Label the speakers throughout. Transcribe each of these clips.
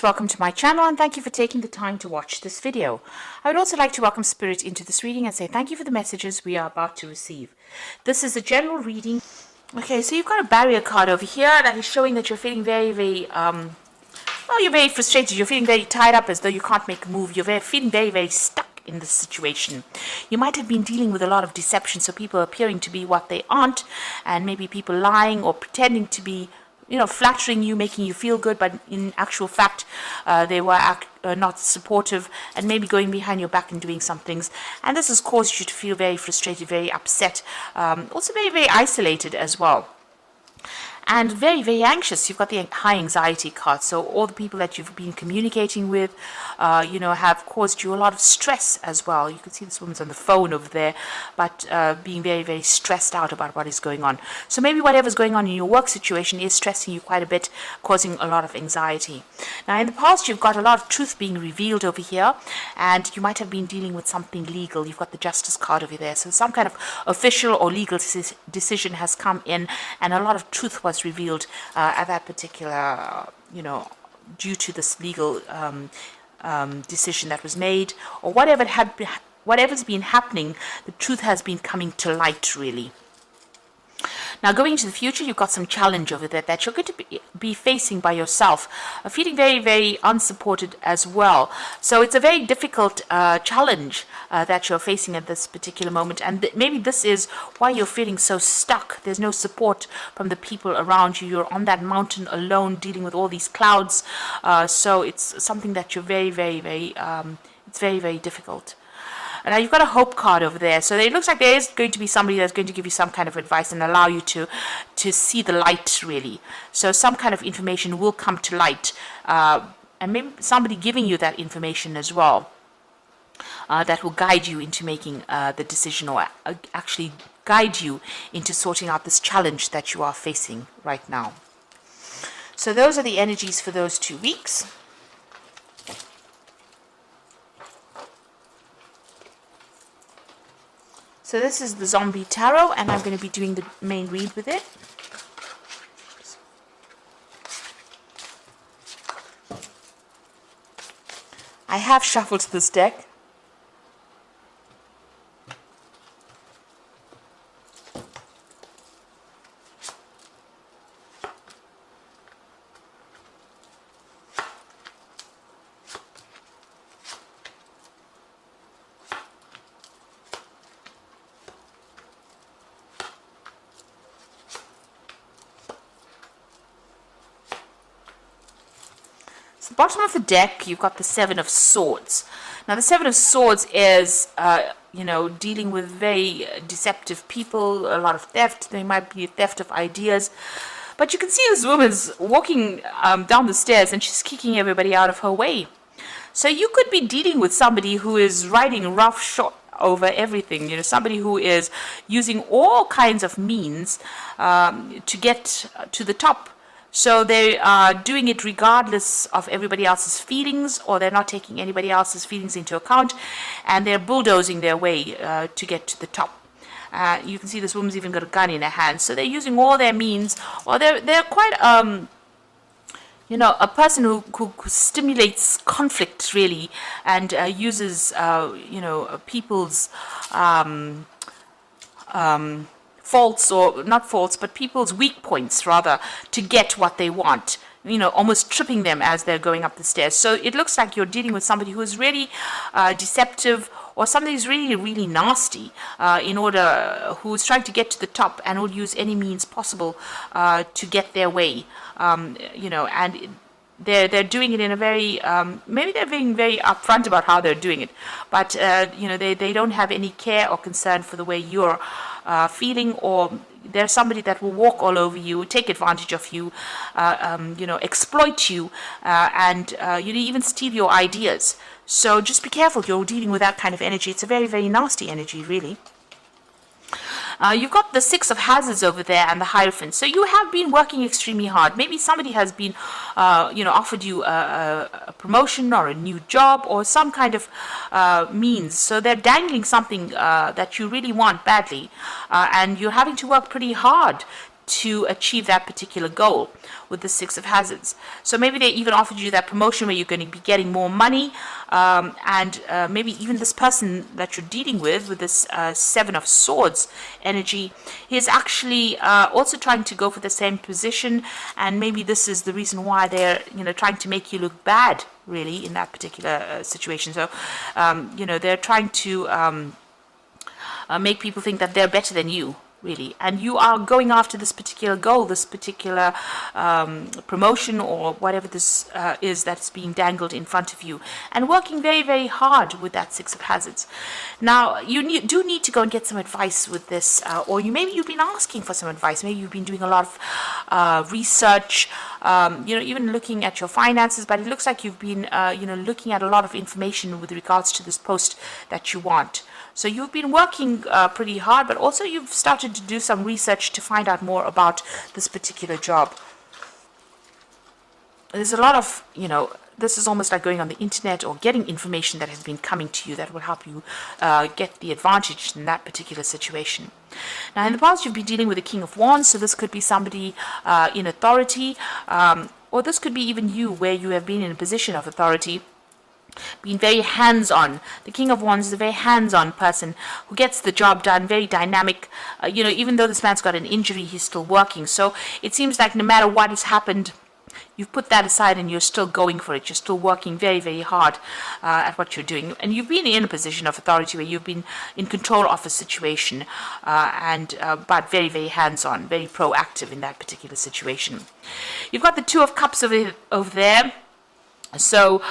Speaker 1: Welcome to my channel and thank you for taking the time to watch this video. I would also like to welcome Spirit into this reading and say thank you for the messages we are about to receive. This is a general reading. Okay, so you've got a barrier card over here that is showing that you're feeling very, you're very frustrated. You're feeling very tied up as though you can't make a move. You're feeling very stuck in this situation. You might have been dealing with a lot of deception, so people appearing to be what they aren't, and maybe people lying or pretending to be flattering you, making you feel good, but in actual fact, they were not supportive and maybe going behind your back and doing some things. And this has caused you to feel very frustrated, very upset, also very isolated as well. And very anxious. You've got the high anxiety card. So all the people that you've been communicating with, have caused you a lot of stress as well. You can see this woman's on the phone over there, but being very stressed out about what is going on. So maybe whatever's going on in your work situation is stressing you quite a bit, causing a lot of anxiety. Now, in the past, you've got a lot of truth being revealed over here, and you might have been dealing with something legal. You've got the Justice card over there. So some kind of official or legal decision has come in, and a lot of truth was revealed at that particular, due to this legal decision that was made, or whatever's been happening, the truth has been coming to light, really. Now, going into the future, you've got some challenge over there that you're going to be facing by yourself, feeling very unsupported as well. So it's a very difficult challenge that you're facing at this particular moment. And maybe this is why you're feeling so stuck. There's no support from the people around you. You're on that mountain alone, dealing with all these clouds. So it's something that you're it's very difficult. And now you've got a hope card over there. So it looks like there is going to be somebody that's going to give you some kind of advice and allow you to see the light, really. So some kind of information will come to light. And maybe somebody giving you that information as well. That will guide you into making the decision, or actually guide you into sorting out this challenge that you are facing right now. So those are the energies for those 2 weeks. So this is the Zombie Tarot, and I'm going to be doing the main read with it. I have shuffled this deck. Bottom of the deck, you've got the Seven of Swords. Now, the Seven of Swords is, dealing with very deceptive people, a lot of theft. There might be a theft of ideas. But you can see this woman's walking down the stairs and she's kicking everybody out of her way. So you could be dealing with somebody who is riding roughshod over everything, somebody who is using all kinds of means to get to the top. So they are doing it regardless of everybody else's feelings, or they're not taking anybody else's feelings into account, and they're bulldozing their way to get to the top. You can see this woman's even got a gun in her hand. So they're using all their means, or they're quite, a person who stimulates conflict, really, and uses, people's faults, or not faults, but people's weak points, rather, to get what they want, almost tripping them as they're going up the stairs. So it looks like you're dealing with somebody who is really deceptive, or somebody who's really nasty, who's trying to get to the top and will use any means possible to get their way, and they're doing it in a very, maybe they're being very upfront about how they're doing it, but, they don't have any care or concern for the way you're feeling, or there's somebody that will walk all over you, take advantage of you, exploit you, and even steal your ideas. So just be careful. You're dealing with that kind of energy. It's a very nasty energy, really. You've got the Six of Hazards over there and the Hierophant. So you have been working extremely hard. Maybe somebody has been, offered you a promotion or a new job or some kind of means. So they're dangling something that you really want badly, and you're having to work pretty hard to achieve that particular goal with the Six of Hazards. So maybe they even offered you that promotion where you're going to be getting more money, and maybe even this person that you're dealing with this Seven of Swords energy, is actually also trying to go for the same position, and maybe this is the reason why they're trying to make you look bad, really, in that particular situation. So they're trying to make people think that they're better than you, really, and you are going after this particular goal, this particular promotion, or whatever this is that's being dangled in front of you, and working very, very hard with that Six of Hazards. Now, you do need to go and get some advice with this, or maybe you've been asking for some advice. Maybe you've been doing a lot of research, even looking at your finances, but it looks like you've been, looking at a lot of information with regards to this post that you want. So you've been working pretty hard, but also you've started to do some research to find out more about this particular job. There's a lot of, this is almost like going on the internet or getting information that has been coming to you that will help you get the advantage in that particular situation. Now, in the past, you've been dealing with the King of Wands, so this could be somebody in authority, or this could be even you, where you have been in a position of authority, being very hands-on. The King of Wands is a very hands-on person who gets the job done, very dynamic. Even though this man's got an injury, he's still working. So it seems like no matter what has happened, you've put that aside and you're still going for it. You're still working very, very hard at what you're doing. And you've been in a position of authority where you've been in control of a situation, but very, very hands-on, very proactive in that particular situation. You've got the Two of Cups over there. So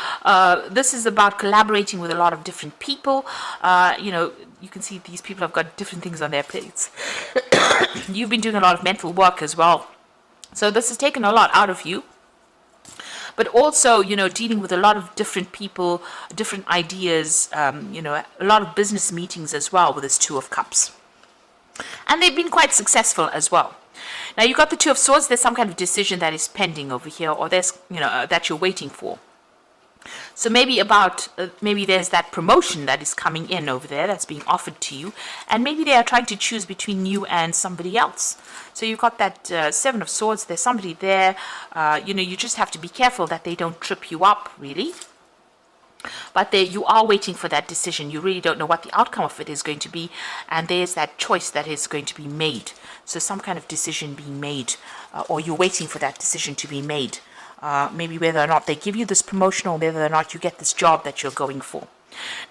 Speaker 1: this is about collaborating with a lot of different people. You can see these people have got different things on their plates. You've been doing a lot of mental work as well. So this has taken a lot out of you. But also, dealing with a lot of different people, different ideas, a lot of business meetings as well with this Two of Cups. And they've been quite successful as well. Now, you've got the Two of Swords. There's some kind of decision that is pending over here, or there's, that you're waiting for. So maybe there's that promotion that is coming in over there that's being offered to you, and maybe they are trying to choose between you and somebody else. So you've got that Seven of Swords. There's somebody there. You just have to be careful that they don't trip you up, really. But you are waiting for that decision. You really don't know what the outcome of it is going to be, and there's that choice that is going to be made. So some kind of decision being made, or you're waiting for that decision to be made. Maybe whether or not they give you this promotion, or whether or not you get this job that you're going for.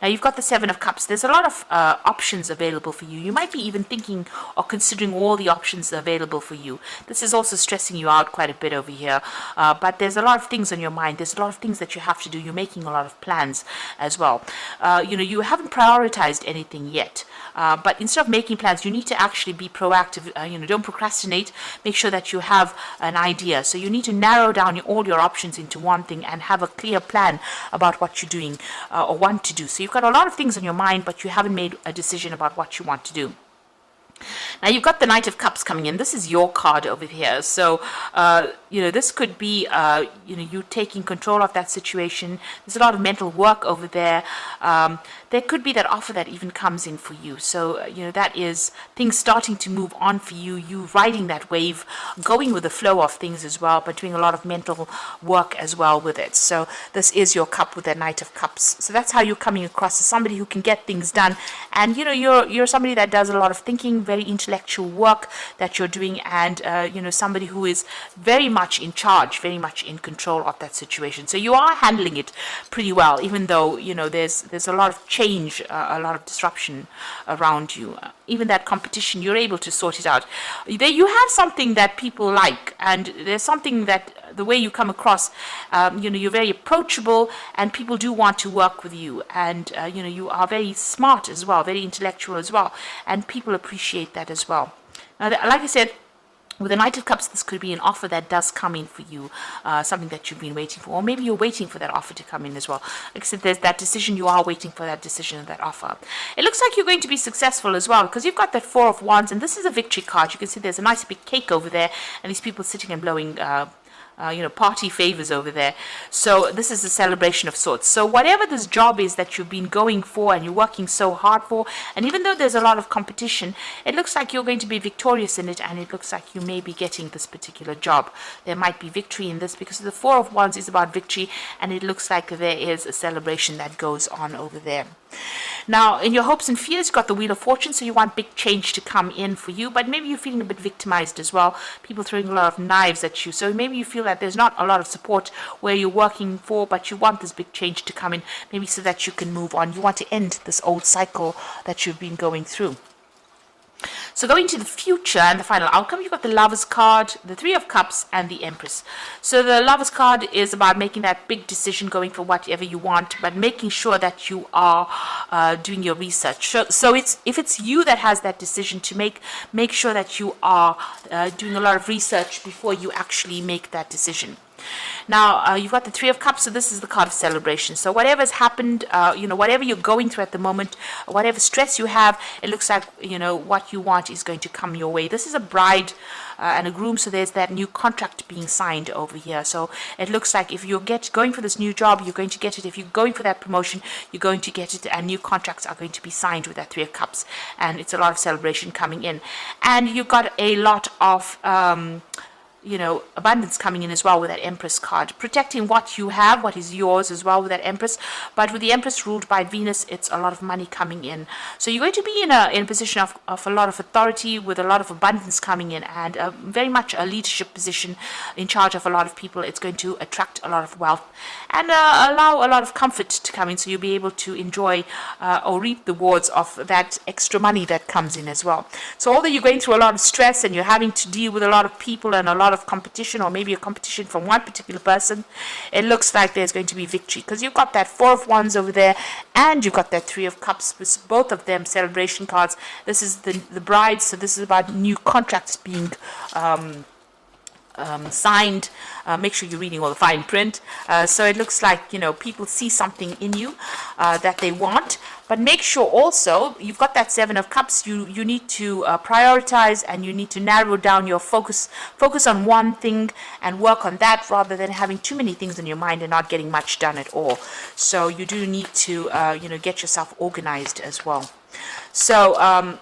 Speaker 1: Now, you've got the Seven of Cups. There's a lot of options available for you. You might be even thinking or considering all the options available for you. This is also stressing you out quite a bit over here. But there's a lot of things on your mind. There's a lot of things that you have to do. You're making a lot of plans as well. You haven't prioritized anything yet. But instead of making plans, you need to actually be proactive. Don't procrastinate. Make sure that you have an idea. So you need to narrow down all your options into one thing and have a clear plan about what you're doing or want to do. So you've got a lot of things on your mind, but you haven't made a decision about what you want to do. Now, you've got the Knight of Cups coming in. This is your card over here. So, this could be, you taking control of that situation. There's a lot of mental work over there. There could be that offer that even comes in for you. So, that is things starting to move on for you. You riding that wave, going with the flow of things as well, but doing a lot of mental work as well with it. So, this is your cup with the Knight of Cups. So, that's how you're coming across as somebody who can get things done. And, you're somebody that does a lot of thinking, very intellectual work that you're doing, and somebody who is very much in charge, very much in control of that situation. So you are handling it pretty well, even though there's a lot of change, a lot of disruption around you. Even that competition, you're able to sort it out. There you have something that people like, and there's something that the way you come across, you're very approachable, and people do want to work with you, and you are very smart as well, very intellectual as well, and people appreciate that as well. Now, like I said, with the Knight of Cups, this could be an offer that does come in for you, something that you've been waiting for, or maybe you're waiting for that offer to come in as well. Like I said, there's that decision. You are waiting for that decision and that offer. It looks like you're going to be successful as well, because you've got that Four of Wands, and this is a victory card. You can see there's a nice big cake over there, and these people sitting and blowing party favors over there. So this is a celebration of sorts. So whatever this job is that you've been going for and you're working so hard for, and even though there's a lot of competition, it looks like you're going to be victorious in it, and it looks like you may be getting this particular job. There might be victory in this because the Four of Wands is about victory, and it looks like there is a celebration that goes on over there. Now, in your hopes and fears, you've got the Wheel of Fortune, so you want big change to come in for you, but maybe you're feeling a bit victimized as well. People throwing a lot of knives at you, so maybe you feel that there's not a lot of support where you're working for, but you want this big change to come in, maybe so that you can move on. You want to end this old cycle that you've been going through. So going to the future and the final outcome, you've got the Lovers card, the Three of Cups, and the Empress. So the Lovers card is about making that big decision, going for whatever you want, but making sure that you are doing your research. So if it's you that has that decision to make sure that you are doing a lot of research before you actually make that decision. Now, you've got the Three of Cups, so this is the card of celebration. So whatever's happened, whatever you're going through at the moment, whatever stress you have, it looks like, what you want is going to come your way. This is a bride and a groom, so there's that new contract being signed over here. So it looks like if you're going for this new job, you're going to get it. If you're going for that promotion, you're going to get it, and new contracts are going to be signed with that Three of Cups. And it's a lot of celebration coming in. And you've got a lot of abundance coming in as well with that Empress card, protecting what you have, what is yours as well with that Empress. But with the Empress ruled by Venus, it's a lot of money coming in. So you're going to be in a position of a lot of authority, with a lot of abundance coming in, and very much a leadership position in charge of a lot of people. It's going to attract a lot of wealth and allow a lot of comfort to come in, so you'll be able to enjoy or reap the rewards of that extra money that comes in as well. So although you're going through a lot of stress and you're having to deal with a lot of people and a lot of competition, or maybe a competition from one particular person, it looks like there's going to be victory, because you've got that Four of Wands over there, and you've got that Three of Cups, with both of them celebration cards. This is the bride, so this is about new contracts being signed. Make sure you're reading all the fine print. So it looks like, people see something in you that they want. But make sure also, you've got that Seven of Cups, you need to prioritize, and you need to narrow down your focus on one thing and work on that, rather than having too many things in your mind and not getting much done at all. So you do need to, get yourself organized as well. So,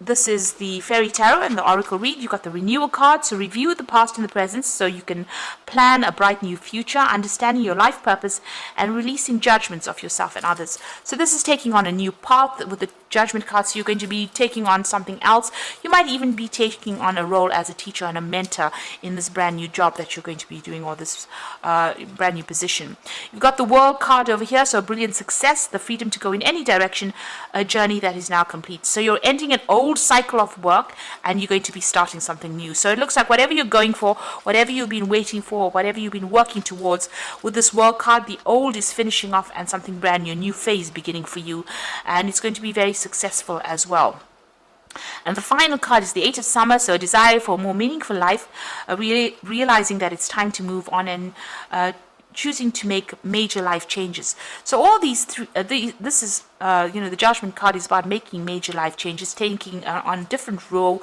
Speaker 1: this is the Fairy Tarot and the Oracle read. You've got the Renewal card, so review the past and the present so you can plan a bright new future, understanding your life purpose, and releasing judgments of yourself and others. So this is taking on a new path with the Judgment card, so you're going to be taking on something else. You might even be taking on a role as a teacher and a mentor in this brand new job that you're going to be doing, or this brand new position. You've got the World card over here, so brilliant success, the freedom to go in any direction, a journey that is now complete. So you're ending an old cycle of work, and you're going to be starting something new. So it looks like whatever you're going for, whatever you've been waiting for, whatever you've been working towards, with this World card, the old is finishing off and something brand new, a new phase beginning for you, and it's going to be very successful as well. And the final card is the Eight of Summer, so a desire for a more meaningful life, realizing that it's time to move on, and choosing to make major life changes. So all these three, this is the Judgment card is about making major life changes, taking on a different role,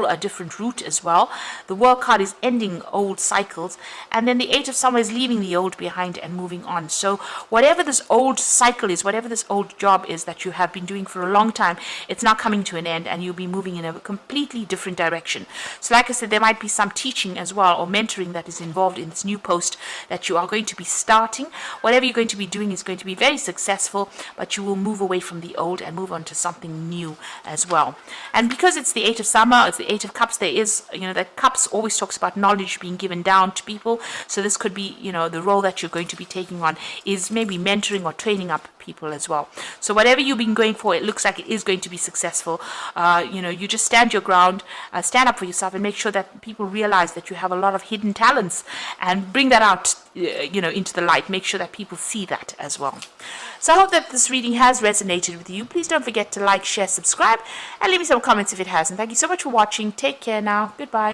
Speaker 1: a different route as well. The World card is ending old cycles, and then the Eight of Summer is leaving the old behind and moving on. So whatever this old cycle is, whatever this old job is that you have been doing for a long time, it's now coming to an end, and you'll be moving in a completely different direction. So like I said, there might be some teaching as well, or mentoring, that is involved in this new post that you are going to be starting. Whatever you're going to be doing is going to be very successful, but you will move away from the old and move on to something new as well. And because it's the Eight of Summer, it's the Eight of Cups, there is, the Cups always talks about knowledge being given down to people. So this could be, the role that you're going to be taking on is maybe mentoring or training up people as well. So whatever you've been going for, it looks like it is going to be successful. You just stand your ground, stand up for yourself, and make sure that people realize that you have a lot of hidden talents, and bring that out, into the light. Make sure that people see that as well. So I hope that this reading has resonated with you. Please don't forget to like, share, subscribe, and leave me some comments if it hasn't. Thank you so much for watching. Take care now. Goodbye.